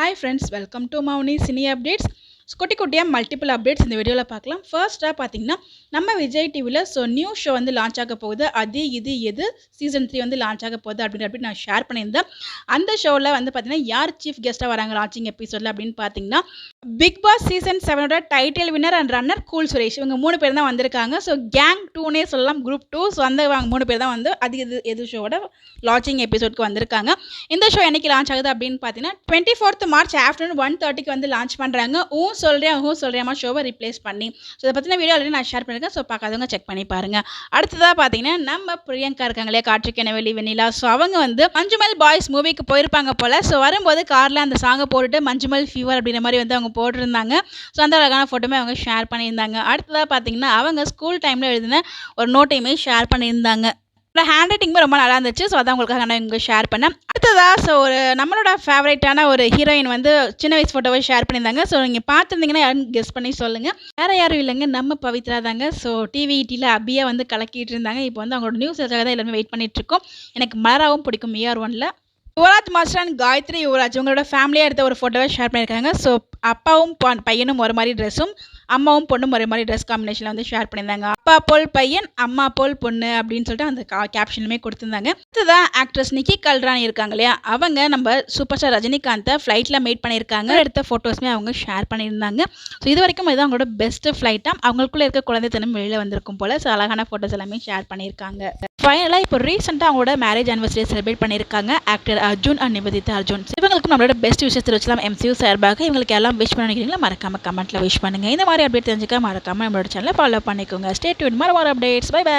Hi friends, welcome to Mouni cine updates. குட்டி குட்டியாக multiple updates இந்த வீடியோவில் பார்க்கலாம். ஃபர்ஸ்ட்டாக பார்த்தீங்கன்னா நம்ம விஜய் டிவியில் நியூ ஷோ வந்து லான்ச் ஆக போகுது. அது இது எது சீசன் 3 வந்து லான்ச் ஆக போகுது அப்படின்னு நான் ஷேர் பண்ணியிருந்தேன். அந்த ஷோவில் வந்து பார்த்தீங்கன்னா யார் சீஃப் கெஸ்ட்டாக வராங்க லான்ச்சிங் எபிசோடில் அப்படின்னு பார்த்தீங்கன்னா பிக் பாஸ் சீசன் 7ஓட title winner and runner cool Suresh, இவங்க 3 பேர் தான் வந்திருக்காங்க. கேங் 2னே சொல்லலாம், குரூப் 2. அந்த 3 பேர் தான் வந்து அது எது ஷோவோட லான்ச்சிங் எபிசோடுக்கு வந்திருக்காங்க. இந்த ஷோ என்னைக்கு லான்ச் ஆகுது அப்படின்னு பார்த்தீங்கன்னா 24th மார்ச் ஆஃப்டர்நூன் 1:30க்கு வந்து லான்ச் பண்ணுறாங்க. சொல்கிறேன் ஷோவை ரிப்ளேஸ் பண்ணி. இதை பற்றின வீடியோ ஆல்ரெடி நான் ஷேர் பண்ணியிருக்கேன். பார்க்காதவங்க செக் பண்ணி பாருங்கள். அடுத்ததாக பார்த்தீங்கன்னா நம்ம பிரியங்கா இருக்காங்க இல்லையா, காற்றுக்கெனவெளி வெண்ணிலா. அவங்க வந்து மஞ்சுமல் பாய்ஸ் மூவிக்கு போயிருப்பாங்க போல். வரும்போது காரில் அந்த சாங்கை போட்டுட்டு மஞ்சுமல் ஃபீவர் அப்படின்ற மாதிரி வந்து அவங்க போட்டிருந்தாங்க. அந்த அழகான ஃபோட்டோமே அவங்க ஷேர் பண்ணியிருந்தாங்க. அடுத்ததாக பார்த்தீங்கன்னா அவங்க ஸ்கூல் டைமில் எழுதின ஒரு நோட்டையுமே ஷேர் பண்ணியிருந்தாங்க. ஹேண்ட் ரைட்டிங்குமே ரொம்ப நல்லா இருந்துச்சு. அதான் உங்களுக்காக நான் இங்கே ஷேர் பண்ணேன். அடுத்ததாக ஒரு நம்மளோட ஃபேவரட்டான ஒரு ஹீரோயின் வந்து சின்ன வயசு ஃபோட்டோவை ஷேர் பண்ணியிருந்தாங்க. நீங்கள் பார்த்துருந்தீங்கன்னா யாரும் கெஸ் பண்ணி சொல்லுங்கள். வேறு யாரும் இல்லைங்க, நம்ம பவித்ரா தாங்க. டிவிடியில் அபியா வந்து கலக்கிட்டு இருந்தாங்க. இப்போ வந்து அவங்களோட நியூஸுக்காக தான் எல்லாருமே வெயிட் பண்ணிட்டு இருக்கோம். எனக்கு மலராவும் பிடிக்கும் ER1ல். யுவராஜ் மாஸ்டர் அண்ட் காயத்ரி யுவராஜ் உங்களோட ஃபேமிலியாக எடுத்த ஒரு ஃபோட்டோவை ஷேர் பண்ணியிருக்காங்க. அப்பாவும் பையனும் ஒரு மாதிரி ட்ரெஸ்ஸும் அம்மாவும் பொண்ணும் ஒரு மாதிரி ட்ரெஸ் காம்பினேஷனில் வந்து ஷேர் பண்ணியிருந்தாங்க. அப்பா போல் பையன், அம்மா போல் பொண்ணு அப்படின்னு சொல்லிட்டு அந்த கேப்ஷனுமே கொடுத்துருந்தாங்க. அடுத்ததான் ஆக்ட்ரஸ் நிக்கி கல்ராணி இருக்காங்க இல்லையா, அவங்க நம்ம சூப்பர் ஸ்டார் ரஜினிகாந்தை ஃப்ளைட்டில் மீட் பண்ணியிருக்காங்க. எடுத்த ஃபோட்டோஸுமே அவங்க ஷேர் பண்ணியிருந்தாங்க. இது வரைக்கும் இதுதான் அவங்களோட பெஸ்ட் ஃப்ளைட்டாக, அவங்களுக்குள்ளே இருக்க குழந்தைத்தனம் வெளியில் வந்திருக்கும் போல். அழகான ஃபோட்டோஸ் எல்லாமே ஷேர் பண்ணியிருக்காங்க. ஃபைனலாக இப்போ ரீசெண்டாக அவங்களோட மேரேஜ் ஆனிவர்சரியை செலிப்ரேட் பண்ணியிருக்காங்க ஆக்டர் அர்ஜுன் அண்ட் நிவேதிதா அர்ஜுன். இவங்களுக்கு நம்மளோட பெஸ்ட் விஷயத்தை வச்சுலாம் MCU சார்பாக இவங்களுக்கு எல்லாம் விஷ் பண்ண நினைக்கிறீங்களா, மறக்காம கமெண்ட்டில் விஷ் பண்ணுங்கள். இந்த மாதிரி அப்டேட் தெரிஞ்சுக்க மறக்காம நம்மளோட சேனலை ஃபாலோ பண்ணிக்கோங்க. ஸ்டே டியூன், மறக்காம அப்டேட்ஸ். Bye by.